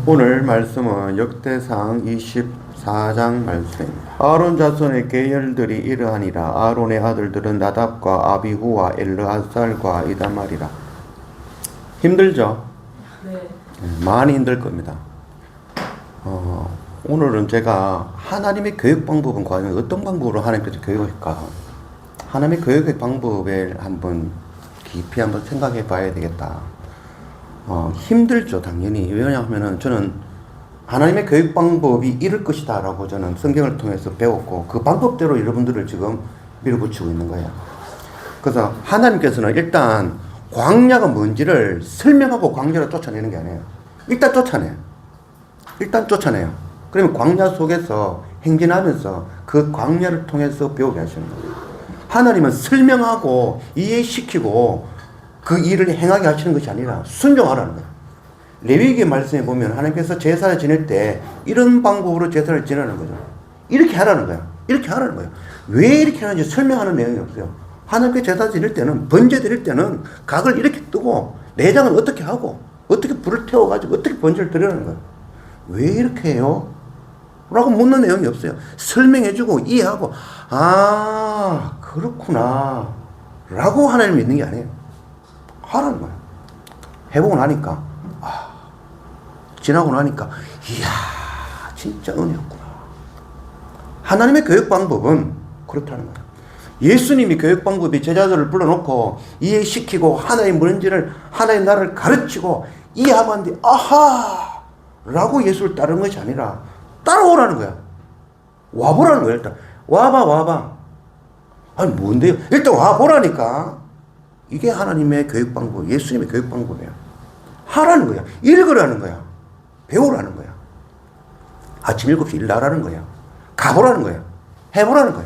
오늘 말씀은 역대상 24장 말씀입니다. 아론 자손의 계열들이 이러하니라. 아론의 아들들은 나답과 아비후와 엘르아살과 이다말이라. 힘들죠? 네. 많이 힘들 겁니다. 오늘은 제가 하나님의 교육 방법은 과연 어떤 방법으로 하나님께서 교육할까? 하나님의 교육의 방법을 한번 깊이 한번 생각해 봐야 되겠다. 힘들죠, 당연히. 왜냐하면은 저는 하나님의 교육 방법이 이럴 것이다 라고 저는 성경을 통해서 배웠고, 그 방법대로 여러분들을 지금 밀어붙이고 있는 거예요. 그래서 하나님께서는 일단 광야가 뭔지를 설명하고 광야를 쫓아내는 게 아니에요. 일단 쫓아내요. 그러면 광야 속에서 행진하면서 그 광야를 통해서 배우게 하시는 거예요. 하나님은 설명하고 이해시키고 그 일을 행하게 하시는 것이 아니라 순종하라는 거예요. 레위기 말씀에 보면 하나님께서 제사를 지낼 때 이런 방법으로 제사를 지내는 거죠. 이렇게 하라는 거예요. 왜 이렇게 하는지 설명하는 내용이 없어요. 하나님께 제사 지낼 때는, 번제 드릴 때는 각을 이렇게 뜨고 내장은 어떻게 하고 어떻게 불을 태워가지고 어떻게 번제를 드리라는 거예요. 왜 이렇게 해요? 라고 묻는 내용이 없어요. 설명해주고 이해하고, 아 그렇구나 라고 하나님 믿는 게 아니에요. 하라는 거예요. 해보고 나니까, 지나고 나니까, 이야 진짜 은혜였구나. 하나님의 교육 방법은 그렇다는 거예요. 예수님이 교육 방법이 제자들을 불러놓고 이해시키고 하나의 뭔지를, 하나의 나를 가르치고 이해하면 안 돼. 아하 라고 예수를 따르는 것이 아니라 따라오라는 거야. 와보라는 거야. 일단 와봐. 아니 뭔데요? 일단 와보라니까. 이게 하나님의 교육 방법, 예수님의 교육 방법이에요. 하라는 거야. 읽으라는 거야. 배우라는 거야. 아침 7시 일나라는 거야. 가보라는 거야. 해보라는 거야.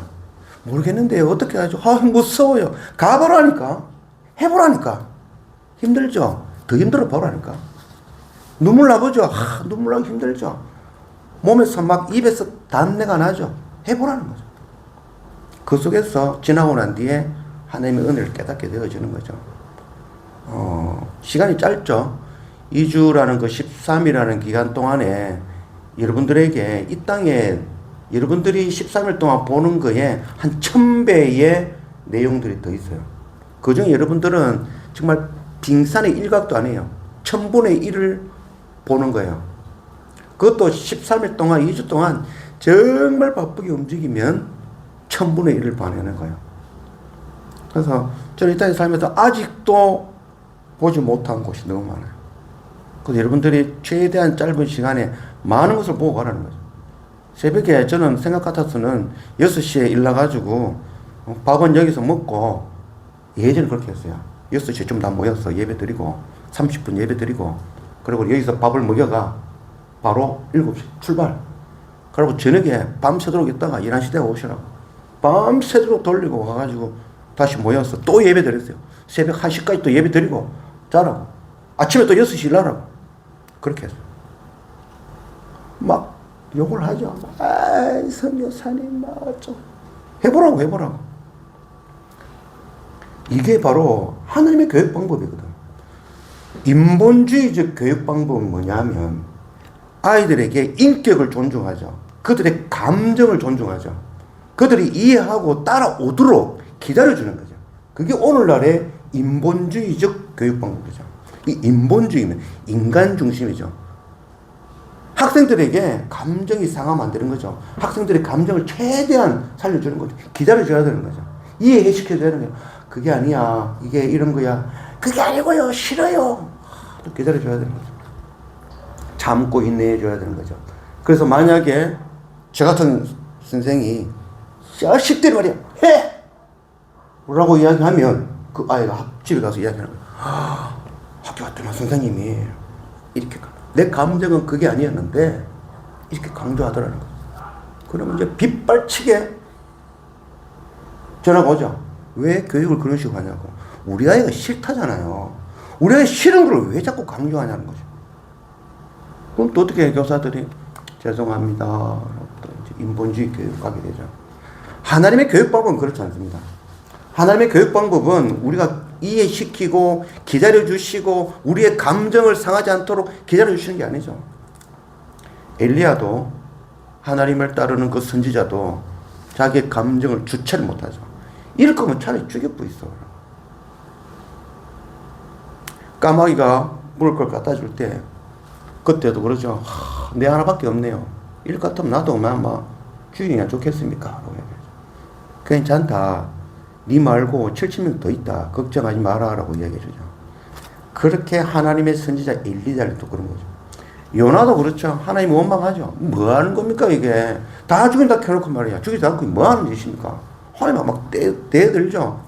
모르겠는데요. 어떻게 하죠? 무서워요. 가보라니까. 해보라니까. 힘들죠? 더 힘들어 보라니까. 눈물 나보죠? 눈물 나기 힘들죠? 몸에서 막 입에서 단내가 나죠? 해보라는 거죠. 그 속에서 지나고 난 뒤에 하나님의 은혜를 깨닫게 되어지는 거죠. 시간이 짧죠? 2주라는 그 13일이라는 기간 동안에 여러분들에게 이 땅에 여러분들이 13일 동안 보는 거에 한 1000배의 내용들이 더 있어요. 그 중에 여러분들은 정말 빙산의 일각도 아니에요. 1000분의 1을 보는 거예요. 그것도 13일 동안, 2주 동안 정말 바쁘게 움직이면 1000분의 1을 봐내는 거예요. 그래서 저는 이 땅에 살면서 아직도 보지 못한 곳이 너무 많아요. 그래서 여러분들이 최대한 짧은 시간에 많은 것을 보고 가라는 거죠. 새벽에 저는 생각 같아서는 6시에 일나가지고 밥은 여기서 먹고, 예전에 그렇게 했어요. 6시에 좀 다 모여서 예배 드리고 30분 예배 드리고, 그리고 여기서 밥을 먹여가 바로 7시 출발. 그리고 저녁에 밤새도록 있다가 11시대가 오시라고 밤새도록 돌리고 와가지고 다시 모여서 또 예배 드렸어요. 새벽 1시까지 또 예배 드리고 자라고, 아침에 또 6시 일하라고 그렇게 했어요. 막 욕을 하죠. 아이 선교사님 좀 해보라고. 이게 바로 하나님의 교육 방법이거든. 인본주의적 교육 방법은 뭐냐면 아이들에게 인격을 존중하죠. 그들의 감정을 존중하죠. 그들이 이해하고 따라오도록 기다려주는 거죠. 그게 오늘날의 인본주의적 교육 방법이죠. 이 인본주의는 인간 중심이죠. 학생들에게 감정이 상하면 안 되는 거죠. 학생들의 감정을 최대한 살려주는 거죠. 기다려줘야 되는 거죠. 이해시켜줘야 되는 거죠. 그게 아니야. 이게 이런 거야. 그게 아니고요. 싫어요. 또 기다려줘야 되는 거죠. 참고 인내해줘야 되는 거죠. 그래서 만약에 저 같은 선생이 자식들이 말이야 해! 라고 이야기하면 그 아이가 집에 가서 이야기하는 거야. 학교 갔더니 선생님이 이렇게, 내 감정은 그게 아니었는데 이렇게 강조하더라는 거죠. 그러면 이제 빗발치게 전화가 오죠. 왜 교육을 그런 식으로 하냐고. 우리 아이가 싫다잖아요. 우리 아이가 싫은 걸 왜 자꾸 강조하냐는 거죠. 그럼 또 어떻게 해? 교사들이 죄송합니다. 또 이제 인본주의 교육 가게 되죠. 하나님의 교육 방법은 그렇지 않습니다. 하나님의 교육 방법은 우리가 이해시키고 기다려주시고 우리의 감정을 상하지 않도록 기다려주시는 게 아니죠. 엘리야도 하나님을 따르는 그 선지자도 자기의 감정을 주체를 못하죠. 이럴 거면 차라리 죽여부 있어. 까마귀가 먹을 걸 갖다 줄 때 그때도 그러죠. 내 하나밖에 없네요. 이럴 것 같으면 나도 막 주인이나 좋겠습니까? 괜찮다. 네 말고 70명 더 있다. 걱정하지 마라 라고 이야기해주죠. 그렇게 하나님의 선지자 엘리야도 그런 거죠. 요나도 그렇죠. 하나님 원망하죠. 뭐 하는 겁니까 이게. 다 죽인다 켜놓고 말이야. 죽이지 않고 뭐 하는 짓입니까? 하나님 막 대들죠.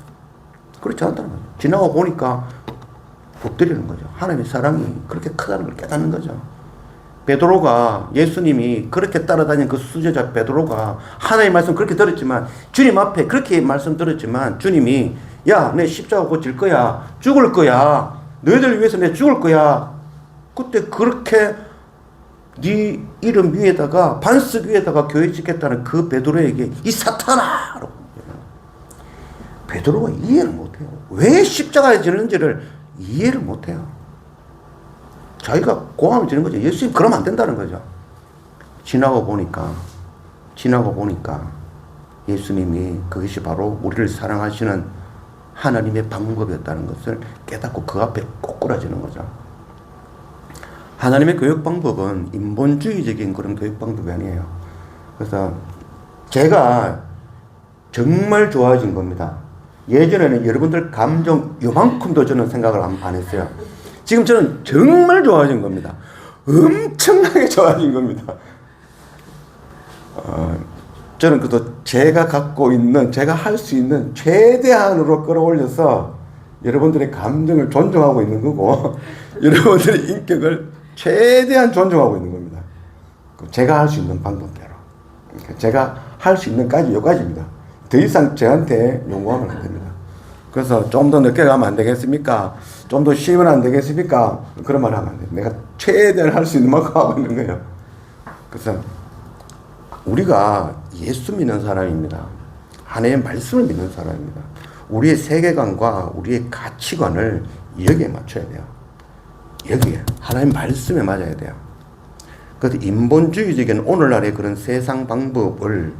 그렇지 않다는 거죠. 지나고 보니까 엎드리는 거죠. 하나님의 사랑이 그렇게 크다는 걸 깨닫는 거죠. 베드로가 예수님이 그렇게 따라다니는 그 수제자 베드로가 하나님의 말씀 그렇게 들었지만 주님 앞에 그렇게 말씀 들었지만 주님이 야, 내 십자가 곧 질 거야. 죽을 거야. 너희들 위해서 내 죽을 거야. 그때 그렇게 네 이름 위에다가 반석 위에다가 교회 짓겠다는 그 베드로에게 이 사탄아! 베드로가 이해를 못해요. 왜 십자가에 지는지를 이해를 못해요. 자기가 고함을 지는 거죠. 예수님 그러면 안 된다는 거죠. 지나고 보니까 예수님이 그것이 바로 우리를 사랑하시는 하나님의 방법이었다는 것을 깨닫고 그 앞에 꼬꾸라지는 거죠. 하나님의 교육 방법은 인본주의적인 그런 교육 방법이 아니에요. 그래서 제가 정말 좋아진 겁니다. 예전에는 여러분들 감정 요만큼도 저는 생각을 안 했어요. 지금 저는 정말 좋아진 겁니다. 엄청나게 좋아진 겁니다. 저는 그래도 제가 갖고 있는, 제가 할 수 있는 최대한으로 끌어올려서 여러분들의 감정을 존중하고 있는 거고, 여러분들의 인격을 최대한 존중하고 있는 겁니다. 제가 할 수 있는 방법대로. 제가 할 수 있는 까지 여기까지입니다. 더 이상 저한테 요구하면 안 됩니다. 그래서 좀 더 늦게 가면 안 되겠습니까? 좀 더 쉬면 안 되겠습니까? 그런 말 하면 안 돼요. 내가 최대한 할 수 있는 만큼 하고 있는 거예요. 그래서 우리가 예수 믿는 사람입니다. 하나님의 말씀을 믿는 사람입니다. 우리의 세계관과 우리의 가치관을 여기에 맞춰야 돼요. 여기에 하나님 말씀에 맞아야 돼요. 그래서 인본주의적인 오늘날의 그런 세상 방법을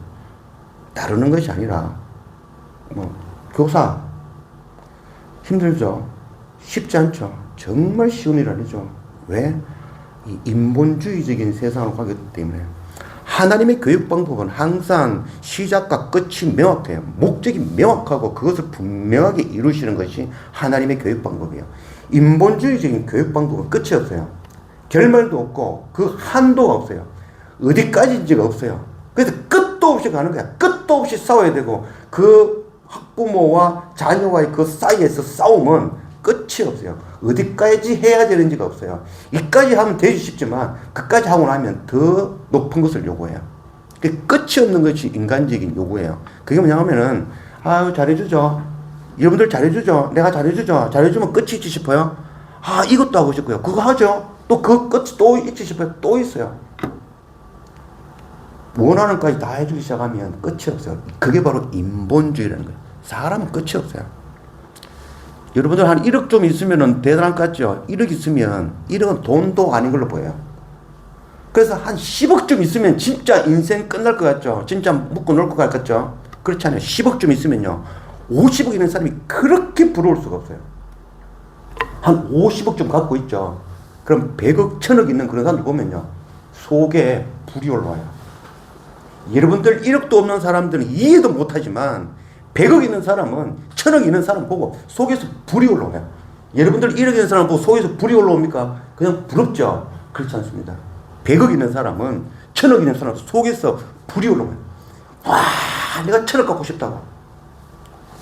다루는 것이 아니라 교사 힘들죠. 쉽지 않죠. 정말 쉬운 일 아니죠. 왜? 이 인본주의적인 세상으로 가기 때문에. 하나님의 교육 방법은 항상 시작과 끝이 명확해요. 목적이 명확하고 그것을 분명하게 이루시는 것이 하나님의 교육 방법이에요. 인본주의적인 교육 방법은 끝이 없어요. 결말도 없고 그 한도가 없어요. 어디까지인지가 없어요. 그래서 끝도 없이 가는 거야. 끝도 없이 싸워야 되고 그 학부모와 자녀와의 그 사이에서 싸움은 끝이 없어요. 어디까지 해야 되는지가 없어요. 이까지 하면 되지 싶지만 그까지 하고 나면 더 높은 것을 요구해요. 끝이 없는 것이 인간적인 요구예요. 그게 뭐냐면은 아유 잘해주죠. 여러분들 잘해주죠. 내가 잘해주죠. 잘해주면 끝이 있지 싶어요. 아 이것도 하고 싶고요. 그거 하죠. 또 그 끝이 또 있지 싶어요. 또 있어요. 원하는 까지 다 해주기 시작하면 끝이 없어요. 그게 바로 인본주의라는 거예요. 사람은 끝이 없어요. 여러분들 한 1억 좀 있으면 대단한 것 같죠? 1억 있으면 1억은 돈도 아닌 걸로 보여요. 그래서 한 10억 좀 있으면 진짜 인생 끝날 것 같죠? 진짜 묵고 놀 것 같죠? 그렇지 않아요. 10억 좀 있으면요. 50억 있는 사람이 그렇게 부러울 수가 없어요. 한 50억 좀 갖고 있죠. 그럼 100억, 1000억 있는 그런 사람들 보면요. 속에 불이 올라와요. 여러분들 1억도 없는 사람들은 이해도 못하지만 100억 있는 사람은 1000억 있는 사람 보고 속에서 불이 올라와요. 여러분들 1억 있는 사람 보고 속에서 불이 올라옵니까? 그냥 부럽죠? 그렇지 않습니다. 100억 있는 사람은 1000억 있는 사람 속에서 불이 올라와요. 와, 내가 1000억 갖고 싶다고.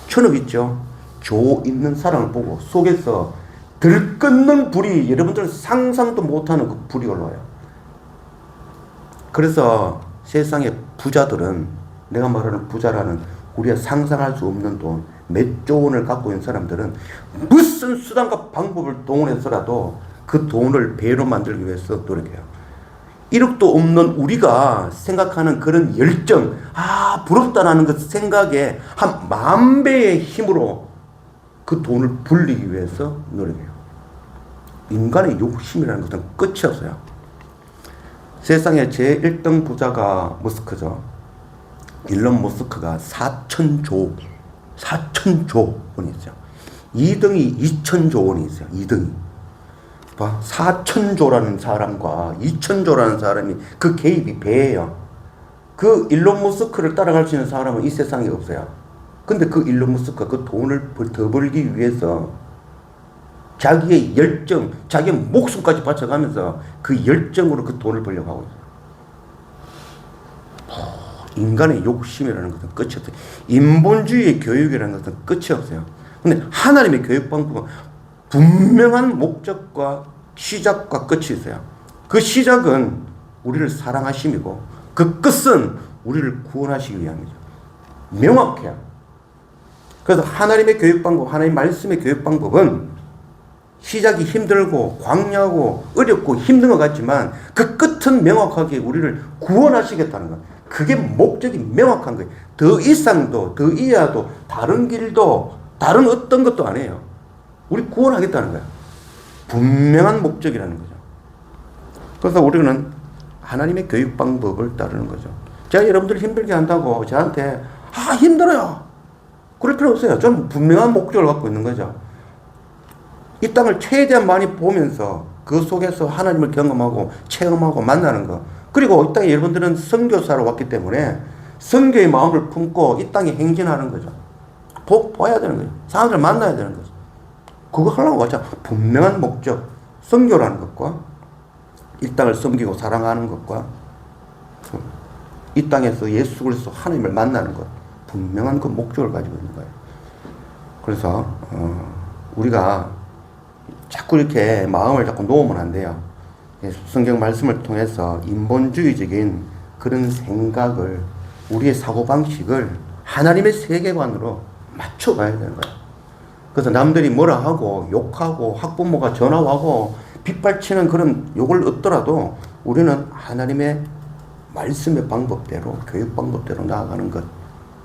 1000억 있죠? 조 있는 사람을 보고 속에서 들끓는 불이 여러분들 상상도 못하는 그 불이 올라와요. 그래서 세상의 부자들은 내가 말하는 부자라는 우리가 상상할 수 없는 돈, 몇 조 원을 갖고 있는 사람들은 무슨 수단과 방법을 동원해서라도 그 돈을 배로 만들기 위해서 노력해요. 1억도 없는 우리가 생각하는 그런 열정, 부럽다라는 그 생각에 한 10,000배의 힘으로 그 돈을 불리기 위해서 노력해요. 인간의 욕심이라는 것은 끝이 없어요. 세상에 제1등 부자가 머스크죠. 일론 머스크가 4천조 원이 있어요. 2등이 2천조 원이 있어요. 2등이. 4천조라는 사람과 2천조라는 사람이 그 개입이 배예요. 그 일론 머스크를 따라갈 수 있는 사람은 이 세상에 없어요. 근데 그 일론 머스크가 그 돈을 더 벌기 위해서 자기의 열정, 자기의 목숨까지 바쳐가면서 그 열정으로 그 돈을 벌려고 하고 있어요. 인간의 욕심이라는 것은 끝이 없어요. 인본주의의 교육이라는 것은 끝이 없어요. 근데 하나님의 교육 방법은 분명한 목적과 시작과 끝이 있어요. 그 시작은 우리를 사랑하심이고 그 끝은 우리를 구원하시기 위함이죠. 명확해요. 그래서 하나님의 교육 방법, 하나님 말씀의 교육 방법은 시작이 힘들고 광야하고 어렵고 힘든 것 같지만 그 끝은 명확하게 우리를 구원하시겠다는 거예요. 그게 목적이 명확한 거예요. 더 이상도 더 이하도 다른 길도 다른 어떤 것도 아니에요. 우리 구원하겠다는 거예요. 분명한 목적이라는 거죠. 그래서 우리는 하나님의 교육 방법을 따르는 거죠. 제가 여러분들 힘들게 한다고 저한테 힘들어요. 그럴 필요 없어요. 좀 분명한 목적을 갖고 있는 거죠. 이 땅을 최대한 많이 보면서 그 속에서 하나님을 경험하고 체험하고 만나는 거. 그리고 이 땅에 여러분들은 선교사로 왔기 때문에 선교의 마음을 품고 이 땅에 행진하는 거죠. 봐야 되는 거죠. 사람들 만나야 되는 거죠. 그거 하려고 하자. 분명한 목적, 선교라는 것과 이 땅을 섬기고 사랑하는 것과 이 땅에서 예수 그리스도 하나님을 만나는 것, 분명한 그 목적을 가지고 있는 거예요. 그래서 우리가 자꾸 이렇게 마음을 자꾸 놓으면 안 돼요. 성경 말씀을 통해서 인본주의적인 그런 생각을, 우리의 사고방식을 하나님의 세계관으로 맞춰가야 되는 거예요. 그래서 남들이 뭐라 하고 욕하고 학부모가 전화하고 빗발치는 그런 욕을 얻더라도 우리는 하나님의 말씀의 방법대로, 교육 방법대로 나아가는 것,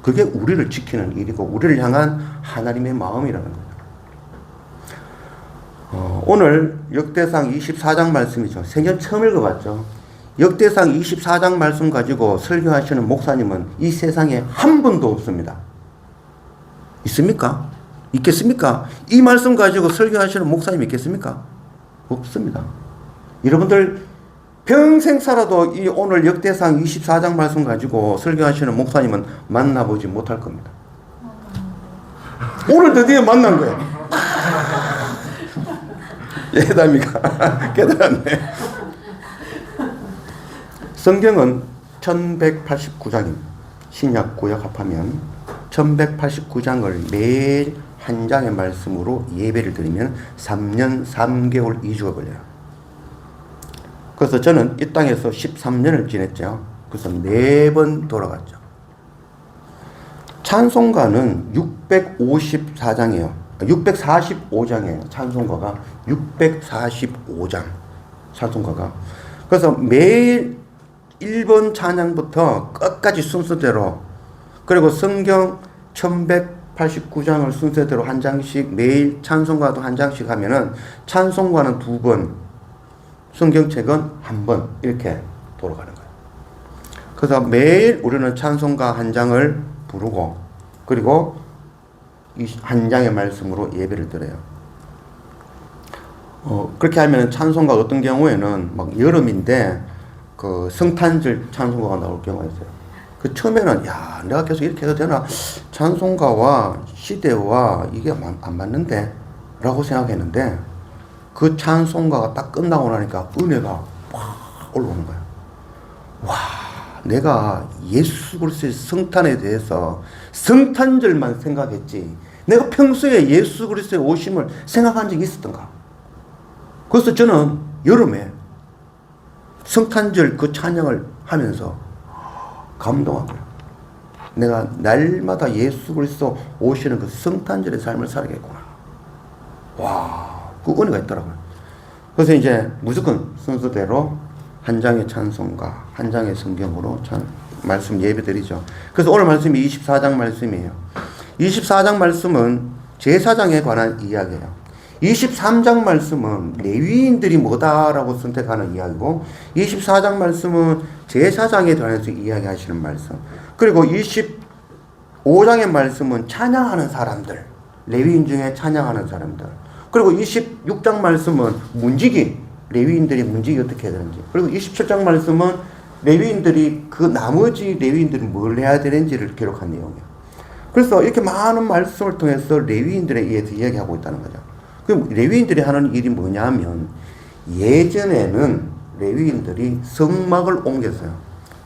그게 우리를 지키는 일이고 우리를 향한 하나님의 마음이라는 거예요. 오늘 역대상 24장 말씀이죠. 생전 처음 읽어봤죠. 역대상 24장 말씀 가지고 설교하시는 목사님은 이 세상에 한 분도 없습니다. 있습니까? 있겠습니까? 이 말씀 가지고 설교하시는 목사님 있겠습니까? 없습니다. 여러분들 평생 살아도 이 오늘 역대상 24장 말씀 가지고 설교하시는 목사님은 만나보지 못할 겁니다. 오늘 드디어 만난 거예요. 예담이가 깨달았네. 성경은 1189장입니다. 신약 구약 합하면 1189장을 매일 한 장의 말씀으로 예배를 드리면 3년 3개월 2주가 걸려요. 그래서 저는 이 땅에서 13년을 지냈죠. 그래서 4번 돌아갔죠. 찬송가는 654장이에요. 645장이에요. 찬송가가 645장 찬송가가. 그래서 매일 1번 찬양부터 끝까지 순서대로, 그리고 성경 1189장을 순서대로 한 장씩, 매일 찬송가도 한 장씩 하면은 찬송가는 2번, 성경책은 1번 이렇게 돌아가는 거예요. 그래서 매일 우리는 찬송가 한 장을 부르고, 그리고 이 한 장의 말씀으로 예배를 드려요. 그렇게 하면 찬송가 어떤 경우에는 막 여름인데 그 성탄절 찬송가가 나올 경우가 있어요. 그 처음에는 내가 계속 이렇게 해도 되나? 찬송가와 시대와 이게 안 맞는데? 라고 생각했는데 그 찬송가가 딱 끝나고 나니까 은혜가 확 올라오는 거예요. 와, 내가 예수 그리스도의 성탄에 대해서 성탄절만 생각했지 내가 평소에 예수 그리스도의 오심을 생각한 적이 있었던가? 그래서 저는 여름에 성탄절 그 찬양을 하면서 감동한 거예요. 내가 날마다 예수 그리스도 오시는 그 성탄절의 삶을 살아야겠구나. 와, 그 은혜가 있더라고요. 그래서 이제 무조건 순서대로 한 장의 찬송가, 한 장의 성경으로 말씀 예배드리죠. 그래서 오늘 말씀이 24장 말씀이에요. 24장 말씀은 제사장에 관한 이야기예요. 23장 말씀은 레위인들이 뭐다라고 선택하는 이야기고 24장 말씀은 제사장에 관해서 이야기하시는 말씀. 그리고 25장의 말씀은 찬양하는 사람들, 레위인 중에 찬양하는 사람들. 그리고 26장 말씀은 문지기, 레위인들이 문지기 어떻게 해야 되는지. 그리고 27장 말씀은 레위인들이 그 나머지 레위인들이 뭘 해야 되는지를 기록한 내용이에요. 그래서 이렇게 많은 말씀을 통해서 레위인들에 의해서 이야기하고 있다는 거죠. 그럼 레위인들이 하는 일이 뭐냐면 예전에는 레위인들이 성막을 옮겼어요.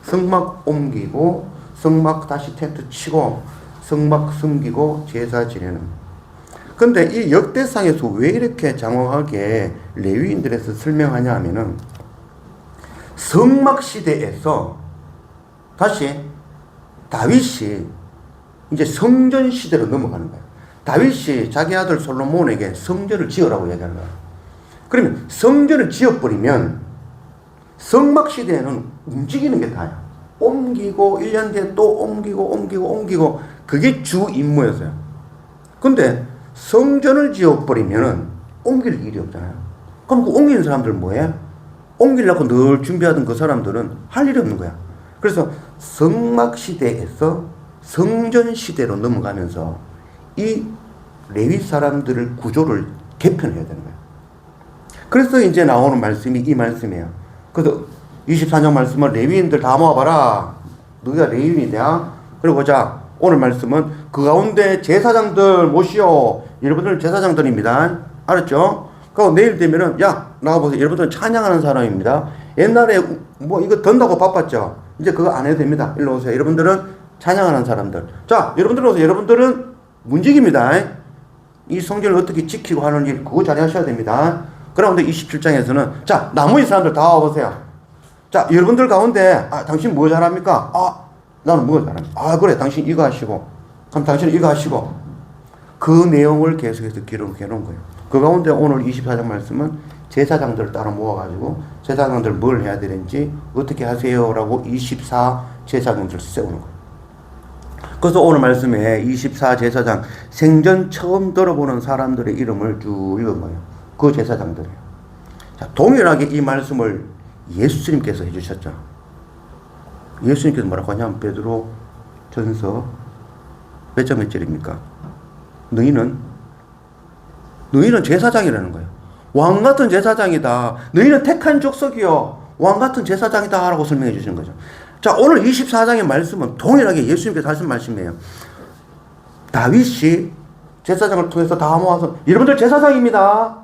성막 옮기고 성막 다시 텐트 치고 성막 숨기고 제사 지내는. 근데 이 역대상에서 왜 이렇게 장황하게 레위인들에서 설명하냐 하면은 성막 시대에서 다시 다윗이 이제 성전 시대로 넘어가는 거예요. 다윗이 자기 아들 솔로몬에게 성전을 지으라고 얘기하는 거예요. 그러면 성전을 지어버리면 성막 시대에는 움직이는 게 다야. 옮기고 1년 뒤에 또 옮기고 그게 주 임무였어요. 근데 성전을 지어버리면 옮길 일이 없잖아요. 그럼 그 옮기는 사람들은 뭐해? 옮기려고 늘 준비하던 그 사람들은 할 일이 없는 거야. 그래서 성막 시대에서 성전 시대로 넘어가면서 이 레위 사람들을 구조를 개편해야 되는 거예요. 그래서 이제 나오는 말씀이 이 말씀이에요. 그래서 24장 말씀은 레위인들 다 모아봐라. 너희가 레위인이냐? 그리고 자, 오늘 말씀은 그 가운데 제사장들 모시오. 여러분들 제사장들입니다. 알았죠? 그리고 내일 되면은 야, 나와보세요. 여러분들은 찬양하는 사람입니다. 옛날에 뭐 이거 던다고 바빴죠? 이제 그거 안 해도 됩니다. 일로 오세요. 여러분들은 찬양하는 사람들. 자, 여러분들 오세요. 여러분들은 문직입니다. 이 성전을 어떻게 지키고 하는 일, 그거 잘 하셔야 됩니다. 그런데 27장에서는 자, 나머지 사람들 다 와보세요. 자, 여러분들 가운데 당신 뭐 잘합니까? 나는 뭐 잘합니까? 그래, 당신 이거 하시고 그럼 당신은 이거 하시고 그 내용을 계속해서 기록해 놓은 거예요. 그 가운데 오늘 24장 말씀은 제사장들을 따라 모아가지고 제사장들 뭘 해야 되는지 어떻게 하세요라고 24 제사장들을 세우는 거예요. 그래서 오늘 말씀에 24 제사장, 생전 처음 들어보는 사람들의 이름을 쭉 읽은 거예요. 그 제사장들이에요. 자, 동일하게 이 말씀을 예수님께서 해주셨죠. 예수님께서 뭐라고 하냐면 베드로 전서 몇 장 몇 절입니까? 너희는 제사장이라는 거예요. 왕 같은 제사장이다. 너희는 택한 족속이요. 왕 같은 제사장이다. 라고 설명해 주시는 거죠. 자, 오늘 24장의 말씀은 동일하게 예수님께서 하신 말씀이에요. 다윗이 제사장을 통해서 다 모아서 여러분들 제사장입니다.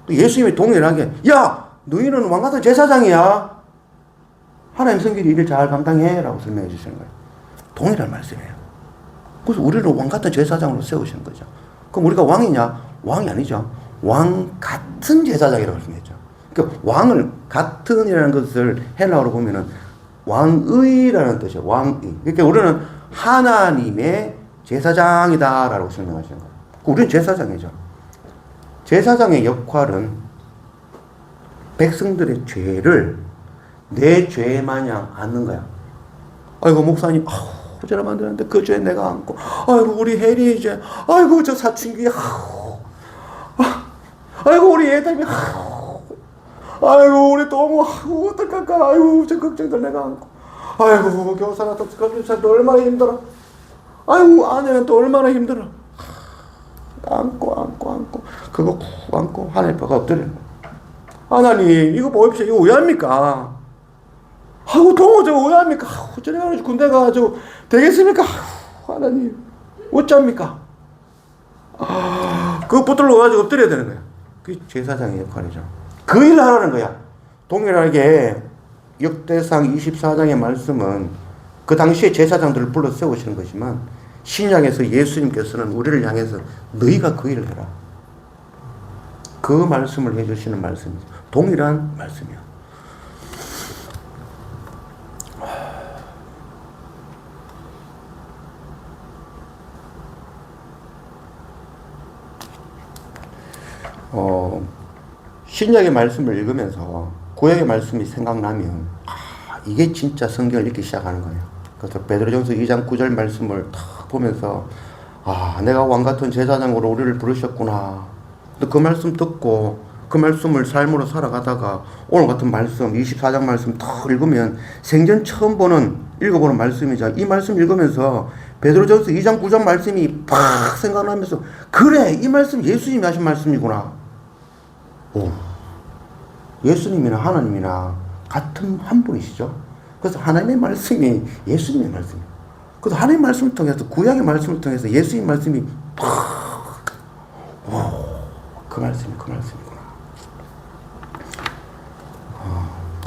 또 예수님이 동일하게 야, 너희는 왕같은 제사장이야. 하나님 성길이 일을 잘 감당해 라고 설명해 주시는 거예요. 동일한 말씀이에요. 그래서 우리를 왕같은 제사장으로 세우시는 거죠. 그럼 우리가 왕이냐? 왕이 아니죠. 왕 같은 제사장이라고 설명했죠. 그러니까 왕을 같은이라는 것을 헬라어로 보면은 왕의라는 뜻이에요. 왕의. 그러니까 우리는 하나님의 제사장이다라고 설명하시는 거예요. 우리는 제사장이죠. 제사장의 역할은 백성들의 죄를 내 죄 마냥 안는 거야. 아이고 목사님, 저러면 안 되는데 그 죄 내가 안고, 아이고 우리 혜리 죄, 아이고 저 사춘기, 아이고 우리 애들이, 아이고 우리 동무, 어떡할까, 아이고 저 걱정들 내가 안고, 아이고 교사나 또 검사도 얼마나 힘들어, 아이고 아내는 또 얼마나 힘들어. 안고 그거 쿡 안고 하나님 벽에 엎드리는 거야. 하나님 이거 보십시오. 이거 왜 합니까? 아이고 동호 저거 왜 합니까? 저래 가지고 군대 가지고 되겠습니까? 하나님 어쩝니까? 그거 붙들러 가지고 엎드려야 되는 거야. 그게 제사장의 역할이죠. 그 일을 하라는 거야. 동일하게 역대상 24장의 말씀은 그 당시에 제사장들을 불러 세우시는 것이지만 신약에서 예수님께서는 우리를 향해서 너희가 그 일을 해라. 그 말씀을 해주시는 말씀이죠. 동일한 말씀이요. 신약의 말씀을 읽으면서 구약의 말씀이 생각나면 이게 진짜 성경을 읽기 시작하는 거예요. 그래서 베드로전서 2장 9절 말씀을 딱 보면서 내가 왕같은 제사장으로 우리를 부르셨구나. 그 말씀 듣고 그 말씀을 삶으로 살아가다가 오늘 같은 말씀 24장 말씀 딱 읽으면 생전 처음 읽어보는 말씀이죠. 이 말씀 읽으면서 베드로전서 2장 9절 말씀이 팍 생각나면서 그래 이 말씀 예수님이 하신 말씀이구나. 오, 예수님이나 하나님이나 같은 한 분이시죠. 그래서 하나님의 말씀이 예수님의 말씀이에요. 그래서 하나님의 말씀을 통해서 구약의 말씀을 통해서 예수님의 말씀이 팍 그 말씀이구나.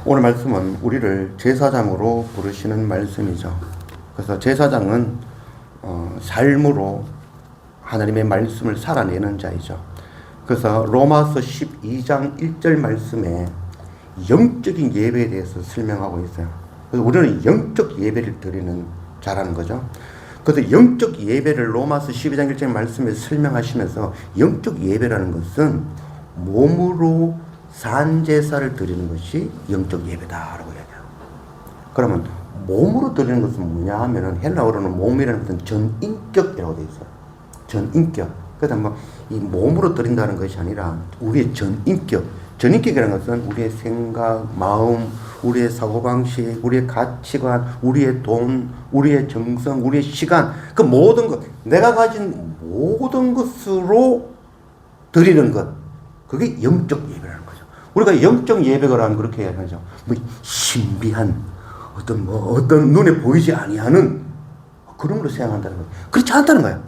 오늘 말씀은 우리를 제사장으로 부르시는 말씀이죠. 그래서 제사장은 삶으로 하나님의 말씀을 살아내는 자이죠. 그래서 로마서 12장 1절 말씀에 영적인 예배에 대해서 설명하고 있어요. 그래서 우리는 영적 예배를 드리는 자라는 거죠. 그래서 영적 예배를 로마서 12장 1절 말씀에 설명하시면서 영적 예배라는 것은 몸으로 산제사를 드리는 것이 영적 예배다라고 얘기해요. 그러면 몸으로 드리는 것은 뭐냐 하면은 헬라어로는 몸이라는 것은 전인격이라고 되어 있어요. 전인격. 그러니까 이 몸으로 드린다는 것이 아니라 우리의 전인격. 전인격이라는 것은 우리의 생각, 마음, 우리의 사고방식, 우리의 가치관, 우리의 돈, 우리의 정성, 우리의 시간, 그 모든 것, 내가 가진 모든 것으로 드리는 것. 그게 영적 예배라는 거죠. 우리가 영적 예배를 하면 그렇게 얘기하죠. 뭐 신비한 어떤 눈에 보이지 아니하는 그런 걸로 생각한다는 거예요. 그렇지 않다는 거예요.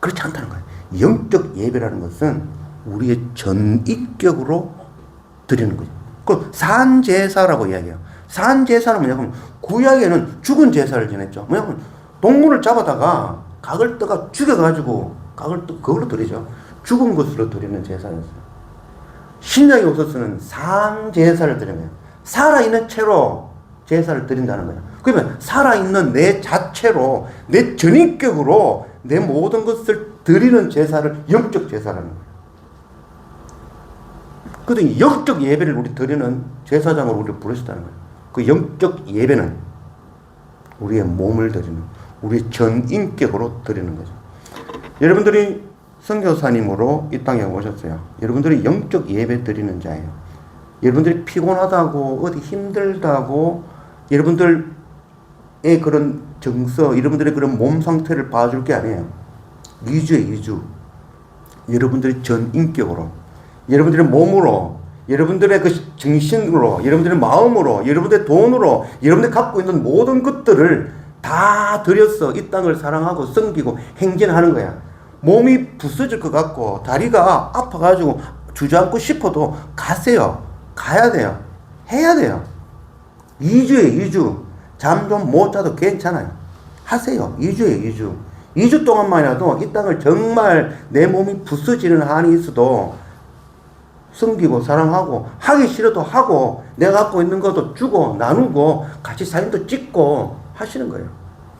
그렇지 않다는 거예요. 영적 예배라는 것은 우리의 전인격으로 드리는 거죠. 그 산제사라고 이야기해요. 산제사는 뭐냐면 구약에는 죽은 제사를 지냈죠. 뭐냐면 동물을 잡아다가 각을 떠가 죽여가지고 그걸로 드리죠. 죽은 것으로 드리는 제사였어요. 신약에 없어서는 산제사를 드리는 거예요. 살아있는 채로 제사를 드린다는 거예요. 그러면 살아있는 내 자체로 내 전인격으로 내 모든 것을 드리는 제사를 영적 제사라는 거예요. 그래서 영적 예배를 우리 드리는 제사장으로 우리를 부르셨다는 거예요. 그 영적 예배는 우리의 몸을 드리는, 우리의 전인격으로 드리는 거죠. 여러분들이 선교사님으로 이 땅에 오셨어요. 여러분들이 영적 예배 드리는 자예요. 여러분들이 피곤하다고 어디 힘들다고 여러분들의 그런 정서, 여러분들의 그런 몸 상태를 봐줄 게 아니에요. 2주에 2주. 여러분들이 전인격으로, 여러분들의 몸으로, 여러분들의 그 정신으로, 여러분들의 마음으로, 여러분들의 돈으로, 여러분들이 갖고 있는 모든 것들을 다 들여서 이 땅을 사랑하고 섬기고 행진하는 거야. 몸이 부서질 것 같고 다리가 아파가지고 주저앉고 싶어도 가세요. 가야 돼요. 해야 돼요. 2주에 2주. 잠 좀 못 자도 괜찮아요. 하세요. 2주에 2주. 2주 동안만이라도 이 땅을 정말 내 몸이 부서지는 한이 있어도 섬기고 사랑하고 하기 싫어도 하고 내가 갖고 있는 것도 주고 나누고 같이 사진도 찍고 하시는 거예요.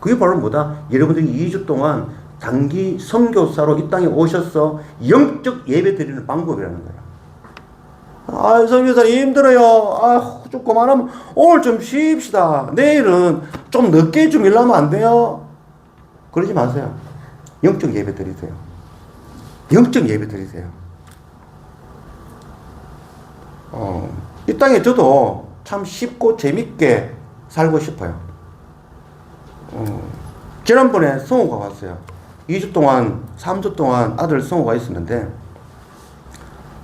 그게 바로 뭐다? 여러분들이 2주 동안 단기 선교사로 이 땅에 오셔서 영적 예배 드리는 방법이라는 거예요. 선교사님 힘들어요. 좀 그만하면 오늘 좀 쉽시다. 내일은 좀 늦게 좀 일하면 안 돼요? 그러지 마세요. 영적 예배 드리세요. 영적 예배 드리세요. 이 땅에 저도 참 쉽고 재밌게 살고 싶어요. 지난번에 성우가 왔어요. 2주 동안, 3주 동안 아들 성우가 있었는데,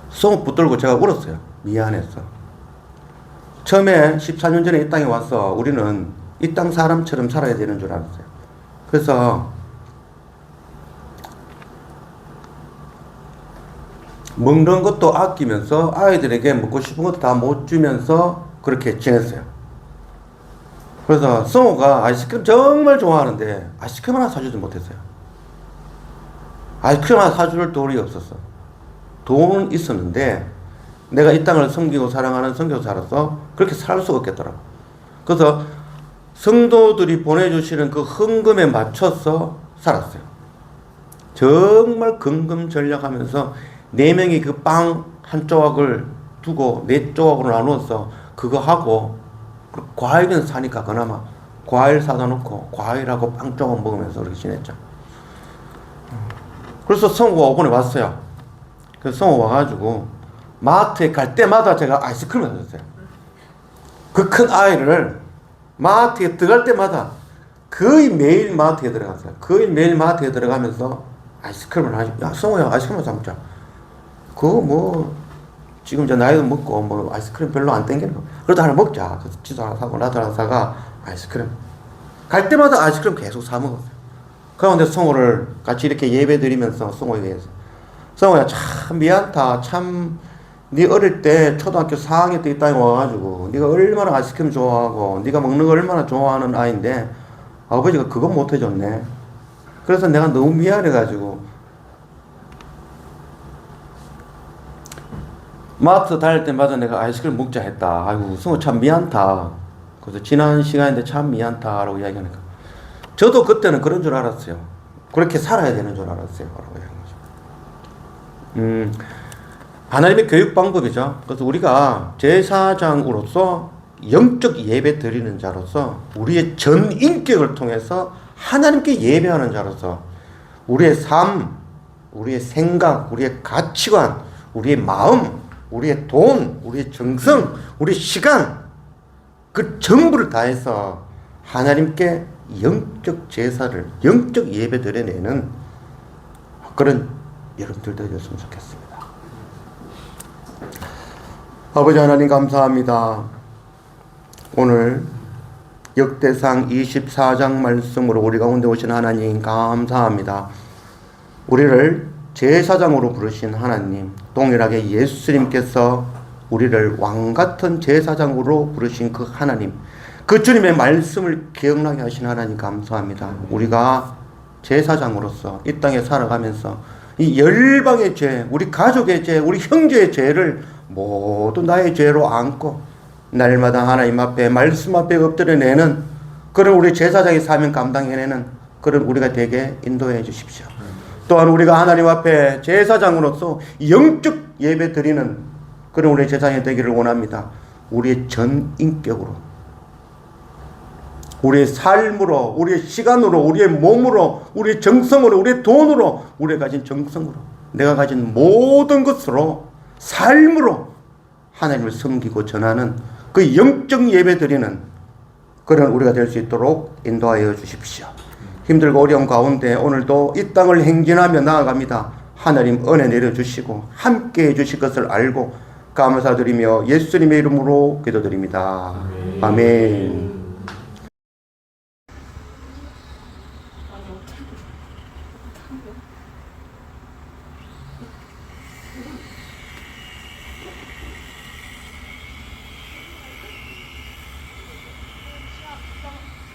성우 붙들고 제가 울었어요. 미안했어. 처음에 14년 전에 이 땅에 와서 우리는 이 땅 사람처럼 살아야 되는 줄 알았어요. 그래서, 먹는 것도 아끼면서 아이들에게 먹고 싶은 것도 다 못 주면서 그렇게 지냈어요. 그래서 성우가 아이스크림 정말 좋아하는데 아이스크림 하나 사주지 못했어요. 아이스크림 하나 사줄 돈이 없었어. 돈은 있었는데 내가 이 땅을 섬기고 사랑하는 선교사로서 그렇게 살 수가 없겠더라고. 그래서 성도들이 보내주시는 그 헌금에 맞춰서 살았어요. 정말 근검절약하면서 4명이 그 빵 한 조각을 두고 4조각으로 나누어서 그거 하고 과일은 사니까 그나마 과일 사다 놓고 과일하고 빵 조각 먹으면서 그렇게 지냈죠. 그래서 성우가 5번에 왔어요. 그래서 성호 와가지고 마트에 갈 때마다 제가 아이스크림을 사줬어요. 그 큰 아이를 마트에 들어갈 때마다 거의 매일 마트에 들어갔어요. 거의 매일 마트에 들어가면서 아이스크림을 하죠. 야, 성호야, 아이스크림 사 먹자. 그거 뭐 지금 이제 나이도 먹고 뭐 아이스크림 별로 안 땡기는 거. 그래도 하나 먹자. 그래서 지도 하나 사고 나도 하나 사가 아이스크림. 갈 때마다 아이스크림 계속 사 먹었어요. 그런데 성호를 같이 이렇게 예배 드리면서 성호에게 해서 성호야 참 미안하다. 참 네 어릴 때 초등학교 4학년 때 이 땅에 와가지고 네가 얼마나 아이스크림 좋아하고 네가 먹는 거 얼마나 좋아하는 아이인데 아버지가 그거 못 해줬네. 그래서 내가 너무 미안해가지고 마트 다닐 때마다 내가 아이스크림 먹자 했다. 아이고 성호 참 미안하다. 그래서 지난 시간인데 참 미안하다라고 이야기하니까 저도 그때는 그런 줄 알았어요. 그렇게 살아야 되는 줄 알았어요. 라고 이야기하는 거죠. 하나님의 교육 방법이죠. 그래서 우리가 제사장으로서 영적 예배 드리는 자로서 우리의 전 인격을 통해서 하나님께 예배하는 자로서 우리의 삶, 우리의 생각, 우리의 가치관, 우리의 마음, 우리의 돈, 우리의 정성, 우리의 시간 그 전부를 다해서 하나님께 영적 제사를, 영적 예배 드려내는 그런 여러분들 되셨으면 좋겠습니다. 아버지 하나님 감사합니다. 오늘 역대상 24장 말씀으로 우리 가운데 오신 하나님 감사합니다. 우리를 제사장으로 부르신 하나님, 동일하게 예수님께서 우리를 왕같은 제사장으로 부르신 그 하나님, 그 주님의 말씀을 기억나게 하신 하나님 감사합니다. 우리가 제사장으로서 이 땅에 살아가면서 이 열방의 죄, 우리 가족의 죄, 우리 형제의 죄를 모두 나의 죄로 안고 날마다 하나님 앞에 말씀 앞에 엎드려내는 그런 우리 제사장의 사명 감당해내는 그런 우리가 되게 인도해 주십시오. 또한 우리가 하나님 앞에 제사장으로서 영적 예배 드리는 그런 우리 제사장이 되기를 원합니다. 우리의 전 인격으로, 우리의 삶으로, 우리의 시간으로, 우리의 몸으로, 우리의 정성으로, 우리의 돈으로, 우리가 가진 정성으로, 내가 가진 모든 것으로 삶으로 하나님을 섬기고 전하는 그 영적 예배 드리는 그런 우리가 될 수 있도록 인도하여 주십시오. 힘들고 어려운 가운데 오늘도 이 땅을 행진하며 나아갑니다. 하나님 은혜 내려주시고 함께 해주실 것을 알고 감사드리며 예수님의 이름으로 기도드립니다. 아멘.